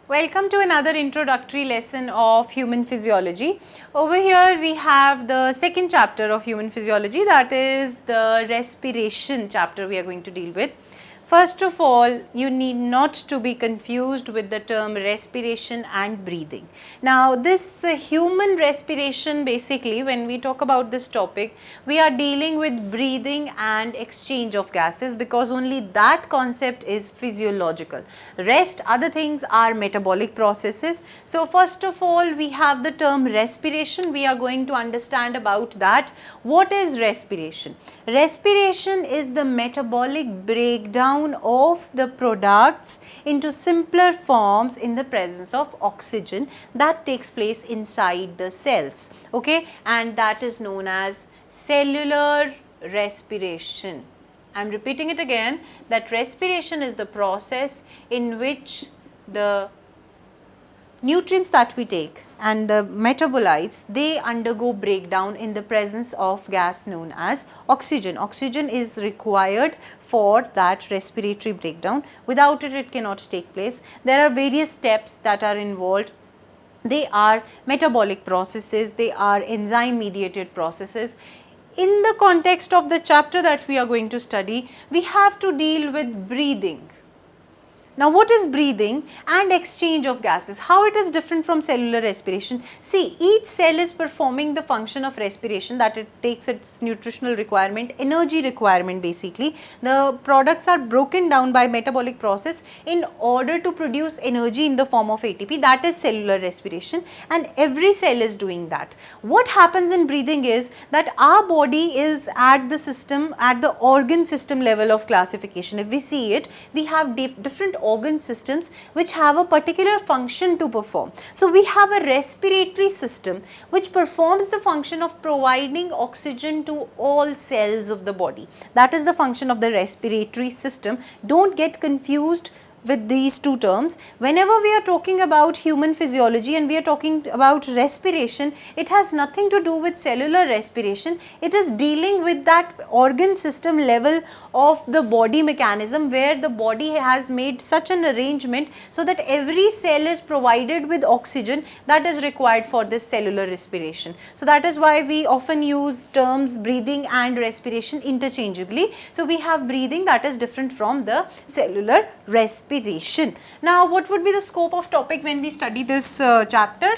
Welcome to another introductory lesson of human physiology. Over here we have the second chapter of human physiology, that is the respiration chapter we are going to deal with. First of all, you need not to be confused with the term respiration and breathing. Now this human respiration, basically when we talk about this topic, we are dealing with breathing and exchange of gases, because only that concept is physiological. Rest other things are metabolic processes. So first of all, we have the term respiration. We are going to understand about that. What is respiration? Respiration is the metabolic breakdown of the products into simpler forms in the presence of oxygen that takes place inside the cells, okay, and that is known as cellular respiration. I am repeating it again, that respiration is the process in which the nutrients that we take and the metabolites, they undergo breakdown in the presence of gas known as oxygen. Oxygen is required for that respiratory breakdown. Without it, it cannot take place. There are various steps that are involved. They are metabolic processes, they are enzyme mediated processes. In the context of the chapter that we are going to study, we have to deal with breathing. Now what is breathing and exchange of gases? How it is different from cellular respiration? See, each cell is performing the function of respiration, that it takes its nutritional requirement, energy requirement basically. The products are broken down by metabolic process in order to produce energy in the form of ATP, that is cellular respiration, and every cell is doing that. What happens in breathing is that our body is at the system, at the organ system level of classification. If we see it, we have different organ systems which have a particular function to perform. So we have a respiratory system which performs the function of providing oxygen to all cells of the body. That is the function of the respiratory system. Don't get confused with these two terms. Whenever we are talking about human physiology and we are talking about respiration, it has nothing to do with cellular respiration. It is dealing with that organ system level of the body mechanism, where the body has made such an arrangement so that every cell is provided with oxygen that is required for this cellular respiration. So that is why we often use terms breathing and respiration interchangeably. So we have breathing that is different from the cellular respiration. Now what would be the scope of topic when we study this chapter?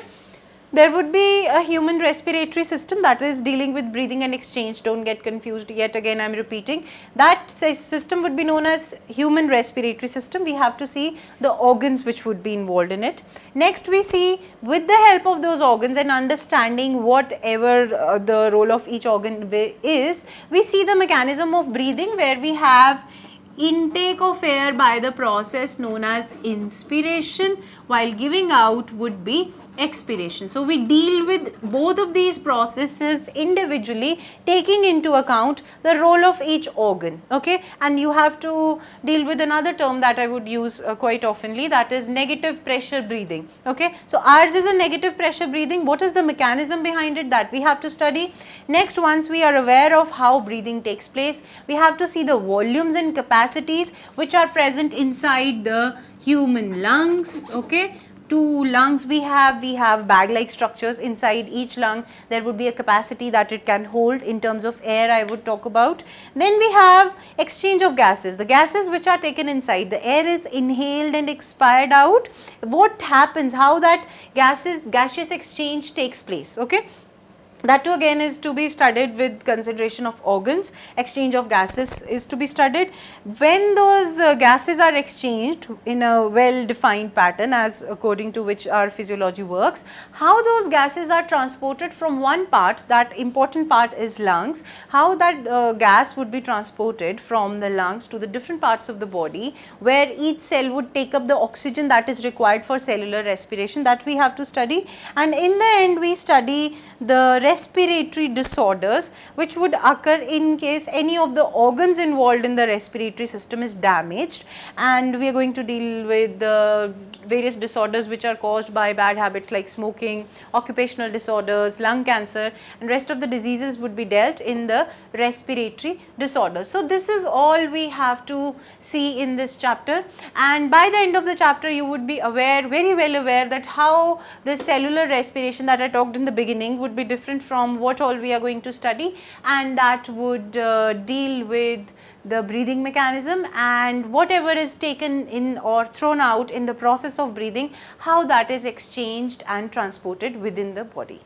There would be a human respiratory system that is dealing with breathing and exchange. Don't get confused, yet again I am repeating. That system would be known as human respiratory system. We have to see the organs which would be involved in it. Next we see, with the help of those organs and understanding whatever the role of each organ is, we see the mechanism of breathing, where we have intake of air by the process known as inspiration, while giving out would be expiration. So we deal with both of these processes individually, taking into account the role of each organ, okay, and you have to deal with another term that I would use quite oftenly, that is negative pressure breathing, okay. So ours is a negative pressure breathing. What is the mechanism behind it? That we have to study. Next, once we are aware of how breathing takes place, we have to see the volumes and capacities which are present inside the human lungs, okay. Two lungs we have bag-like structures inside each lung. There would be a capacity that it can hold in terms of air I would talk about. Then we have exchange of gases, the gases which are taken inside. The air is inhaled and expired out. What happens, how that gaseous exchange takes place, okay. That too again is to be studied with consideration of organs. Exchange of gases is to be studied. When those gases are exchanged in a well defined pattern, as according to which our physiology works, how those gases are transported from one part, that important part is lungs, how that gas would be transported from the lungs to the different parts of the body, where each cell would take up the oxygen that is required for cellular respiration, that we have to study. And in the end we study the respiratory disorders which would occur in case any of the organs involved in the respiratory system is damaged, and we are going to deal with the various disorders which are caused by bad habits like smoking, occupational disorders, lung cancer, and rest of the diseases would be dealt in the respiratory disorders. So this is all we have to see in this chapter, and by the end of the chapter you would be aware, very well aware, that how the cellular respiration that I talked in the beginning would be different from what all we are going to study, and that would deal with the breathing mechanism and whatever is taken in or thrown out in the process of breathing, how that is exchanged and transported within the body.